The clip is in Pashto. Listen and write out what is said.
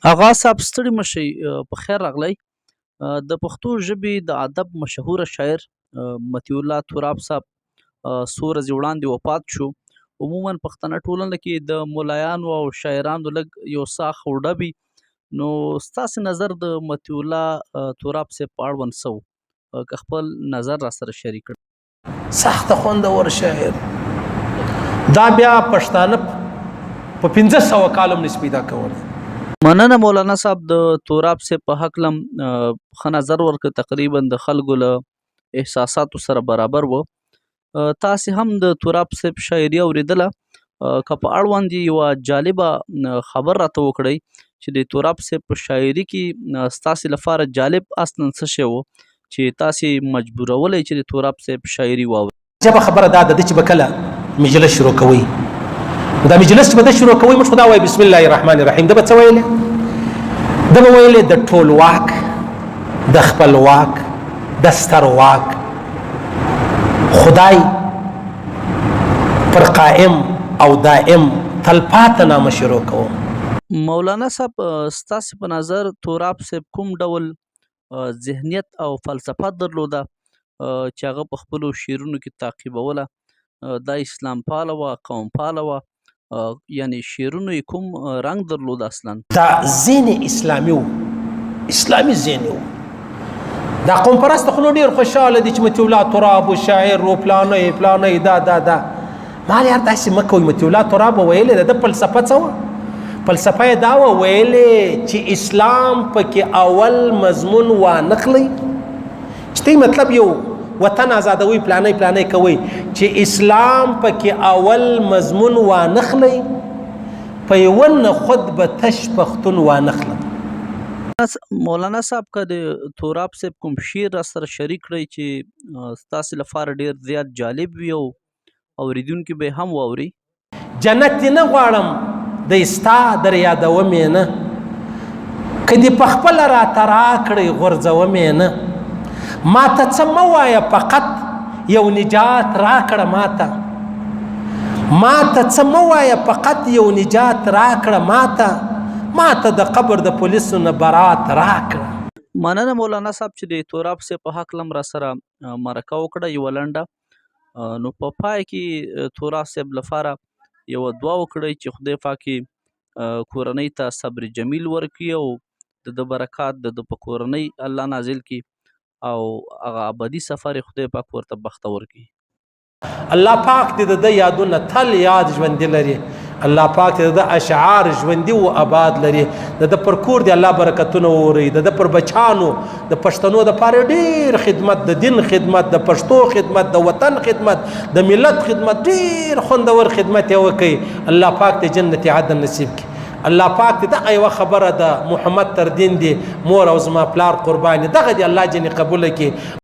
آغا صاحب ستړي مشئ، په خیر راغلی. د پښتو ژبې د ادب مشهوره شاعر مطیع الله تراب صاحب څو ورځې وړاندې وفات شو. عموما پښتنه ټولنه کې د ملایانو او شاعرانو لږ یو څه خوډه وي. نو ستاسې نظر د مطیع الله تراب صاحب په اړوند څه و؟ که خپل نظر را سره شریک کړئ. سخته خوندور شاعر دا بیا پښتانه په 1500 کالو نس پیدا کول. مننه مولانا صاحب، د تراب صاحب په هکله ښه نظر ورکړ، تقریبا د خلکو له احساساتو سره برابر و. تاسې هم د تراب صاحب شاعري اوریدله، که په اړوند یې یوه جالبه خبر راته وکړئ چې د تراب صاحب په شاعري کې ستاسې لپاره جالب اصلا څه شی و چې تاسې مجبورولی چې د تراب صاحب شاعري واورئ؟ جبه خبره دا ده چې به کله مجلس شروع کوئ، دا مجلس چې به د شروع کوئ موږ خو دا وایي بسم الله الرحمن الرحیم. ده به څه ویلې؟ ده به ویلې د ټولواک، د خپلواک، د سترواک خدای پر قائم او دائم تلپاته نامه شروع کوم. مولانا صاحب، ستاسې په نظر تراب صاحب کوم ډول ذهنیت او فلسفه درلوده چې هغه په خپلو شعرونو کې تعقیبوله؟ دا اسلام پاله وه، قوم پاله وه، یعنی شعرونو یې کوم رنګ درلود اصلا؟ دا ذهن اسلامي و، اسلامي ذهن و. دا قوم پرست خو نو ډېر خوشحاله دي چې مطیع الله تراب و شاعر و پلانی پلانی دا مال یار داسې مه کوئ. مطیع الله تراب ویلې ده د فلسفه څه وه؟ فلسفه یې دا ویلې چې اسلام پکې اول مضمون وانخلئ، چې تی مطلب یو وطن آزادوي پلانی کوي، چې اسلام پکې اول مضمون وانخلئ، په یوه نه خود به تش پښتون وانخلم. مولانا صاحب، که د تراب صاحب کوم شعر را سره شریک کړئ چې ستاسې لپاره ډېر زیات جالب وي او اوریدونکي به هم واوري؟ جنت نه غواړم د ستا در یادومې نه، که دې پخپله راته راکړئ غورځومې نه. ماته څه مه وایه، فقط یو نجات راکړه ماته. ماته څه مه وایه، فقط یو نجات راکړه ماته د قبر د پولیسو نه برات راکړه. مننه مولانا صاحب چې د تراب صاحب په هکله هم را سره مرکه وکړه یوه لنډه. نو په پای کې تراب صاحب لپاره یوه دعا وکړئ چې خدای پاک کورنۍ ته صبر جمیل ورکړي او د برکات د په کورنۍ الله نازل کړي او هغه ابدي سفر خدای پاک ورته بختور کړي. الله پاک دې د یادونه تل یاد ژوندي لري. الله پاک دې د اشعار ژوندي و آباد لري. د پر کور دی الله برکتونه ووري. د پر بچانو د پښتنو د پاره ډیر خدمت، د دین خدمت، د پښتو خدمت، د وطن خدمت، د ملت خدمت، ډیر خوندور خدمت یې وکړي. الله پاک دې جنت عدن نصیب کړي. الله پاک دې دغه یوه خبره ده محمد تر دین دی مور او زما پلار قرباني، دغه دې الله جن قبول کړي.